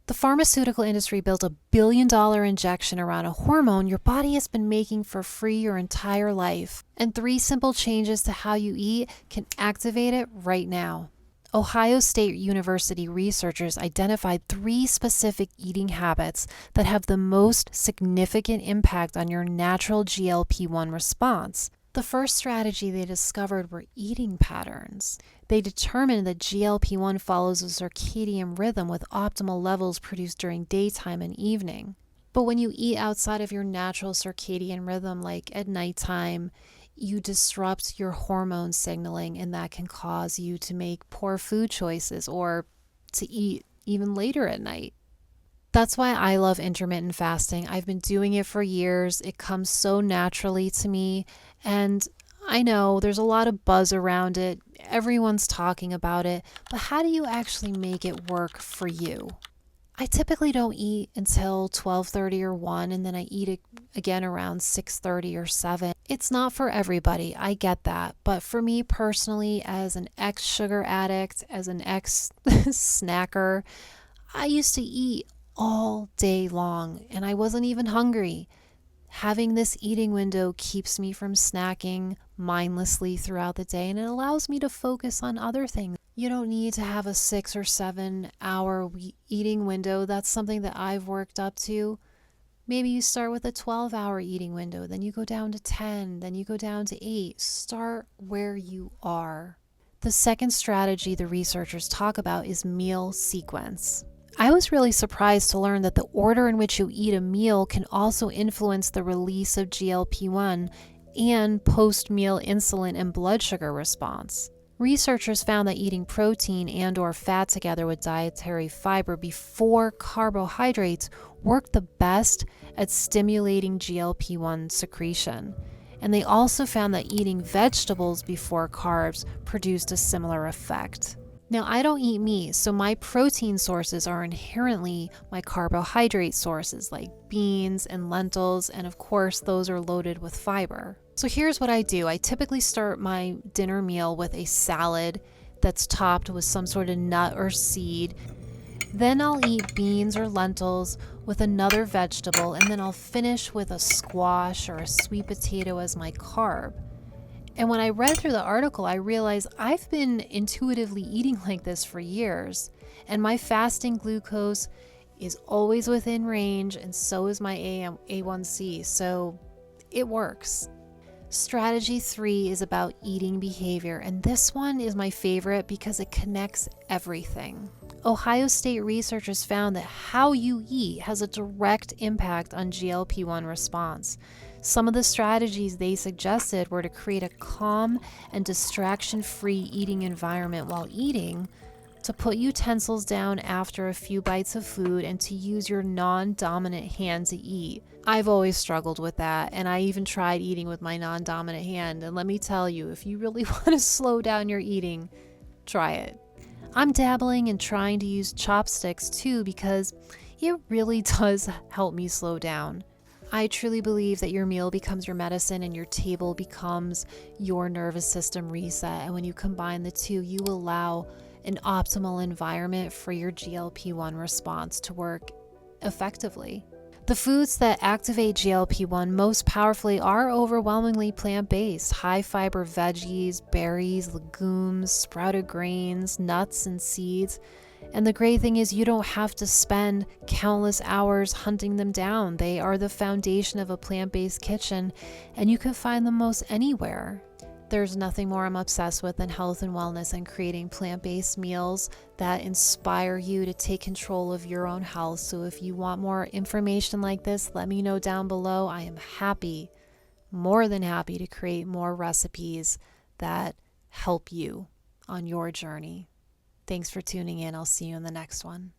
The pharmaceutical industry built $1 billion injection around a hormone your body has been making for free your entire life. And 3 simple changes to how you eat can activate it right now. Ohio State University researchers identified 3 specific eating habits that have the most significant impact on your natural GLP-1 response. The first strategy they discovered were eating patterns. They determined that GLP-1 follows a circadian rhythm with optimal levels produced during daytime and evening. But when you eat outside of your natural circadian rhythm, like at nighttime, you disrupt your hormone signaling, and that can cause you to make poor food choices or to eat even later at night. That's why I love intermittent fasting. I've been doing it for years. It comes so naturally to me. And I know there's a lot of buzz around it. Everyone's talking about it. But how do you actually make it work for you? I typically don't eat until 12:30 or 1, and then I eat it again around 6:30 or 7. It's not for everybody. I get that. But for me personally, as an ex-sugar addict, as an ex-snacker, I used to eat all day long and I wasn't even hungry. Having this eating window keeps me from snacking mindlessly throughout the day, and it allows me to focus on other things. You don't need to have a 6 or 7 hour eating window. That's something that I've worked up to. Maybe you start with a 12-hour eating window, then you go down to 10, then you go down to 8. Start where you are. The second strategy the researchers talk about is meal sequence. I was really surprised to learn that the order in which you eat a meal can also influence the release of GLP-1 and post-meal insulin and blood sugar response. Researchers found that eating protein and/or fat together with dietary fiber before carbohydrates worked the best at stimulating GLP-1 secretion. And they also found that eating vegetables before carbs produced a similar effect. Now, I don't eat meat, so my protein sources are inherently my carbohydrate sources like beans and lentils, and of course, those are loaded with fiber. So here's what I do. I typically start my dinner meal with a salad that's topped with some sort of nut or seed. Then I'll eat beans or lentils with another vegetable, and then I'll finish with a squash or a sweet potato as my carb. And when I read through the article, I realized I've been intuitively eating like this for years, and my fasting glucose is always within range, and so is my A1C, so it works. Strategy 3 is about eating behavior, and this one is my favorite because it connects everything. Ohio State researchers found that how you eat has a direct impact on GLP-1 response. Some of the strategies they suggested were to create a calm and distraction-free eating environment while eating, to put utensils down after a few bites of food, and to use your non-dominant hand to eat. I've always struggled with that, and I even tried eating with my non-dominant hand, and let me tell you, if you really want to slow down your eating, try it. I'm dabbling in trying to use chopsticks too, because it really does help me slow down. I truly believe that your meal becomes your medicine and your table becomes your nervous system reset. And when you combine the two, you allow an optimal environment for your GLP-1 response to work effectively. The foods that activate GLP-1 most powerfully are overwhelmingly plant-based, high-fiber veggies, berries, legumes, sprouted grains, nuts, and seeds. And the great thing is you don't have to spend countless hours hunting them down. They are the foundation of a plant-based kitchen, and you can find them most anywhere. There's nothing more I'm obsessed with than health and wellness and creating plant-based meals that inspire you to take control of your own health. So if you want more information like this, let me know down below. I am happy, more than happy, to create more recipes that help you on your journey. Thanks for tuning in. I'll see you in the next one.